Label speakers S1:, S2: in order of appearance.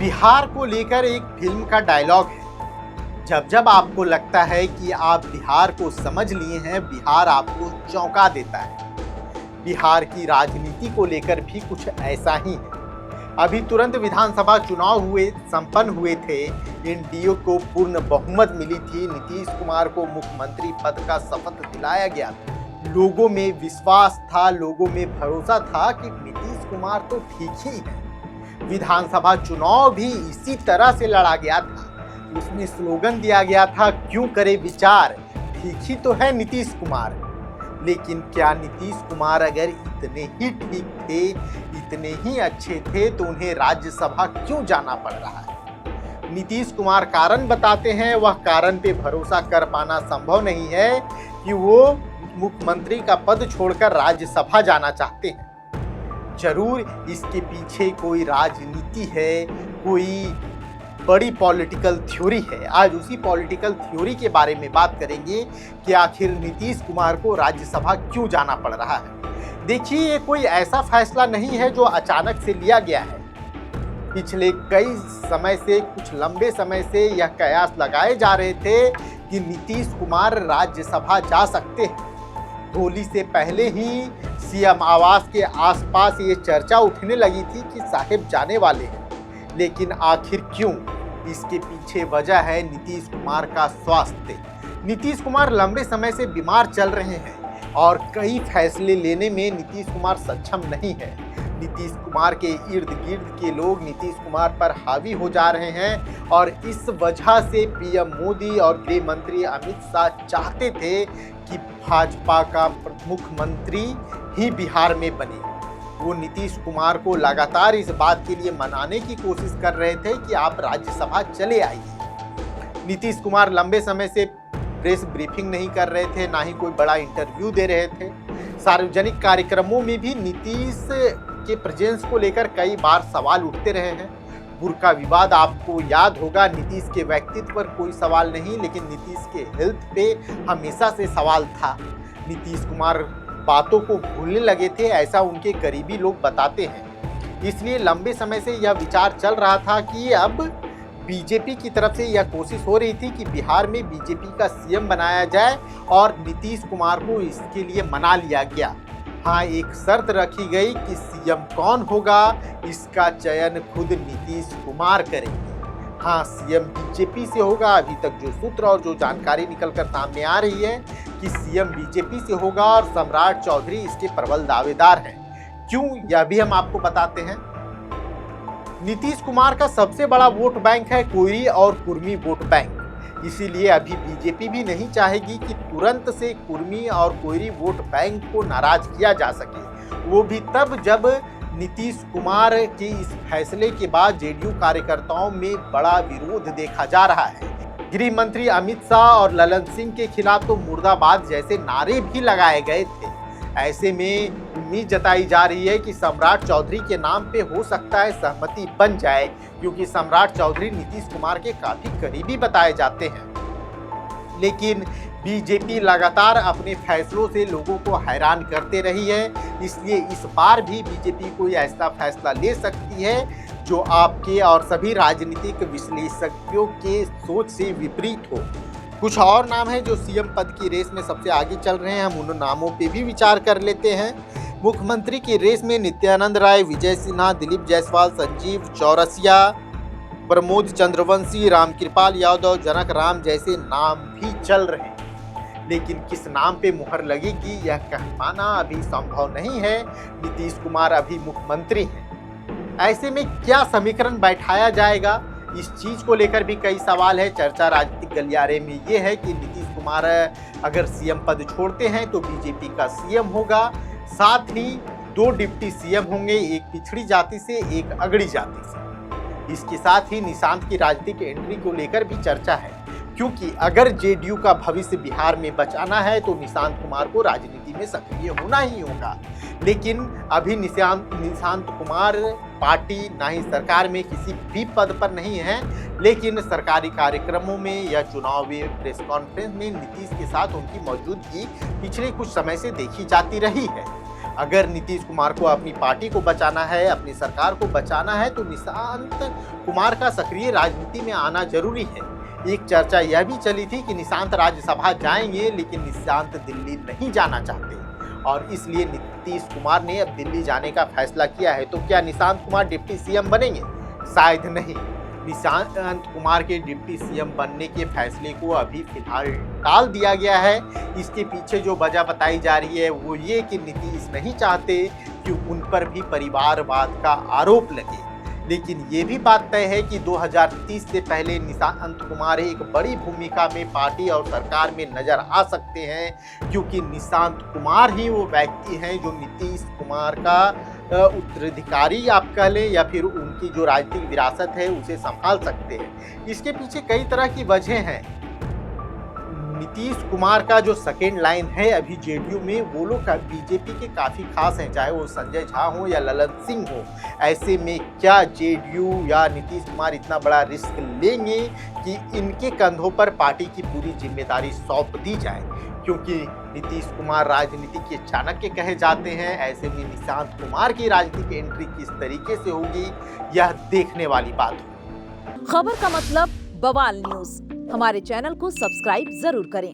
S1: बिहार को लेकर एक फिल्म का डायलॉग है। जब जब आपको लगता है कि आप बिहार को समझ लिए हैं, बिहार आपको चौंका देता है। बिहार की राजनीति को लेकर भी कुछ ऐसा ही है। अभी तुरंत विधानसभा चुनाव संपन्न हुए थे। एनडीए को पूर्ण बहुमत मिली थी। नीतीश कुमार को मुख्यमंत्री पद का शपथ दिलाया गया था। लोगों में विश्वास था, लोगों में भरोसा था कि नीतीश कुमार तो ठीक ही है। विधानसभा चुनाव भी इसी तरह से लड़ा गया था। उसमें स्लोगन दिया गया था, क्यों करे विचार, ठीक ही तो है नीतीश कुमार। लेकिन क्या नीतीश कुमार अगर इतने ही ठीक थे, इतने ही अच्छे थे, तो उन्हें राज्यसभा क्यों जाना पड़ रहा है? नीतीश कुमार कारण बताते हैं। वह कारण पे भरोसा कर पाना संभव नहीं है कि वो मुख्यमंत्री का पद छोड़कर राज्यसभा जाना चाहते हैं। जरूर इसके पीछे कोई राजनीति है, कोई बड़ी पॉलिटिकल थ्योरी है। आज उसी पॉलिटिकल थ्योरी के बारे में बात करेंगे कि आखिर नीतीश कुमार को राज्यसभा क्यों जाना पड़ रहा है। देखिए, ये कोई ऐसा फैसला नहीं है जो अचानक से लिया गया है। पिछले कई समय से, कुछ लंबे समय से यह कयास लगाए जा रहे थे कि नीतीश कुमार राज्यसभा जा सकते हैं। होली से पहले ही सीएम आवास के आसपास ये चर्चा उठने लगी थी कि साहिब जाने वाले हैं। लेकिन आखिर क्यों? इसके पीछे वजह है नीतीश कुमार का स्वास्थ्य। नीतीश कुमार लंबे समय से बीमार चल रहे हैं और कई फैसले लेने में नीतीश कुमार सक्षम नहीं है। नीतीश कुमार के इर्द गिर्द के लोग नीतीश कुमार पर हावी हो जा रहे हैं और इस वजह से पीएम मोदी और गृह मंत्री अमित शाह चाहते थे कि भाजपा का मुख्यमंत्री ही बिहार में बने। वो नीतीश कुमार को लगातार इस बात के लिए मनाने की कोशिश कर रहे थे कि आप राज्यसभा चले आइए। नीतीश कुमार लंबे समय से प्रेस ब्रीफिंग नहीं कर रहे थे, ना ही कोई बड़ा इंटरव्यू दे रहे थे। सार्वजनिक कार्यक्रमों में भी नीतीश के प्रेजेंस को लेकर कई बार सवाल उठते रहे हैं। बुर्का विवाद आपको याद होगा। नीतीश के व्यक्तित्व पर कोई सवाल नहीं, लेकिन नीतीश के हेल्थ पे हमेशा से सवाल था। नीतीश कुमार बातों को भूलने लगे थे, ऐसा उनके करीबी लोग बताते हैं। इसलिए लंबे समय से यह विचार चल रहा था कि अब बीजेपी की तरफ से यह कोशिश हो रही थी कि बिहार में बीजेपी का सीएम बनाया जाए और नीतीश कुमार को इसके लिए मना लिया गया। हाँ, एक शर्त रखी गई कि सीएम कौन होगा, इसका चयन खुद नीतीश कुमार करेंगे। हाँ, सीएम बीजेपी से होगा। अभी तक जो सूत्र और जो जानकारी निकलकर सामने आ रही है कि सीएम बीजेपी से होगा और सम्राट चौधरी इसके प्रबल दावेदार हैं। क्यों, यह भी हम आपको बताते हैं। नीतीश कुमार का सबसे बड़ा वोट बैंक है कोयरी और कुर्मी वोट बैंक। इसीलिए अभी बीजेपी भी नहीं चाहेगी कि तुरंत से कुर्मी और कोयरी वोट बैंक को नाराज किया जा सके। वो भी तब जब नीतीश कुमार के इस फैसले के बाद जेडीयू कार्यकर्ताओं में बड़ा विरोध देखा जा रहा है। गृह मंत्री अमित शाह और ललन सिंह के खिलाफ तो मुर्दाबाद जैसे नारे भी लगाए गए थे। ऐसे में उम्मीद जताई जा रही है कि सम्राट चौधरी के नाम पे हो सकता है सहमति बन जाए, क्योंकि सम्राट चौधरी नीतीश कुमार के काफी करीबी बताए जाते हैं। लेकिन बीजेपी लगातार अपने फैसलों से लोगों को हैरान करते रही है। इसलिए इस बार भी बीजेपी कोई ऐसा फैसला ले सकती है जो आपके और सभी राजनीतिक विश्लेषकों के सोच से विपरीत हो। कुछ और नाम हैं जो सीएम पद की रेस में सबसे आगे चल रहे हैं। हम उन नामों पे भी विचार कर लेते हैं। मुख्यमंत्री की रेस में नित्यानंद राय, विजय सिन्हा, दिलीप जायसवाल, संजीव चौरसिया, प्रमोद चंद्रवंशी, रामकृपाल यादव, जनक राम जैसे नाम भी चल रहे हैं। लेकिन किस नाम पे मुहर लगेगी यह कह पाना अभी संभव नहीं है। नीतीश कुमार अभी मुख्यमंत्री हैं। ऐसे में क्या समीकरण बैठाया जाएगा, इस चीज को लेकर भी कई सवाल है। चर्चा राजनीतिक गलियारे में ये है कि नीतीश कुमार अगर सीएम पद छोड़ते हैं तो बीजेपी का सीएम होगा। साथ ही 2 डिप्टी सीएम होंगे, एक पिछड़ी जाति से, एक अगड़ी जाति से। इसके साथ ही निशांत की राजनीतिक एंट्री को लेकर भी चर्चा है, क्योंकि अगर जेडीयू का भविष्य बिहार में बचाना है तो निशांत कुमार को राजनीति में सक्रिय होना ही होगा। लेकिन अभी निशांत कुमार पार्टी ना ही सरकार में किसी भी पद पर नहीं है, लेकिन सरकारी कार्यक्रमों में या चुनावी प्रेस कॉन्फ्रेंस में नीतीश के साथ उनकी मौजूदगी पिछले कुछ समय से देखी जाती रही है। अगर नीतीश कुमार को अपनी पार्टी को बचाना है, अपनी सरकार को बचाना है, तो निशांत कुमार का सक्रिय राजनीति में आना जरूरी है। एक चर्चा यह भी चली थी कि निशांत राज्यसभा जाएंगे, लेकिन निशांत दिल्ली नहीं जाना चाहते और इसलिए नीतीश कुमार ने अब दिल्ली जाने का फैसला किया है। तो क्या निशांत कुमार डिप्टी सीएम बनेंगे? शायद नहीं। निशांत कुमार के डिप्टी सीएम बनने के फैसले को अभी फिलहाल टाल दिया गया है। इसके पीछे जो वजह बताई जा रही है वो ये कि नीतीश नहीं चाहते कि उन पर भी परिवारवाद का आरोप लगे। लेकिन ये भी बात तय है कि 2030 से पहले निशांत कुमार एक बड़ी भूमिका में पार्टी और सरकार में नजर आ सकते हैं, क्योंकि निशांत कुमार ही वो व्यक्ति हैं जो नीतीश कुमार का उत्तराधिकारी आप कह लें या फिर उनकी जो राजनीतिक विरासत है उसे संभाल सकते हैं। इसके पीछे कई तरह की वजह हैं। नीतीश कुमार का जो सेकेंड लाइन है अभी जेडीयू में, वो लोग बीजेपी के काफ़ी खास हैं, चाहे वो संजय झा हो या ललन सिंह हो। ऐसे में क्या जेडीयू या नीतीश कुमार इतना बड़ा रिस्क लेंगे कि इनके कंधों पर पार्टी की पूरी जिम्मेदारी सौंप दी जाए? क्योंकि नीतीश कुमार राजनीति के चाणक्य कहे जाते हैं। ऐसे में निशांत कुमार की राजनीतिक एंट्री किस तरीके से होगी, यह देखने वाली बात होगी।
S2: खबर का मतलब बवाल न्यूज, हमारे चैनल को सब्सक्राइब जरूर करें।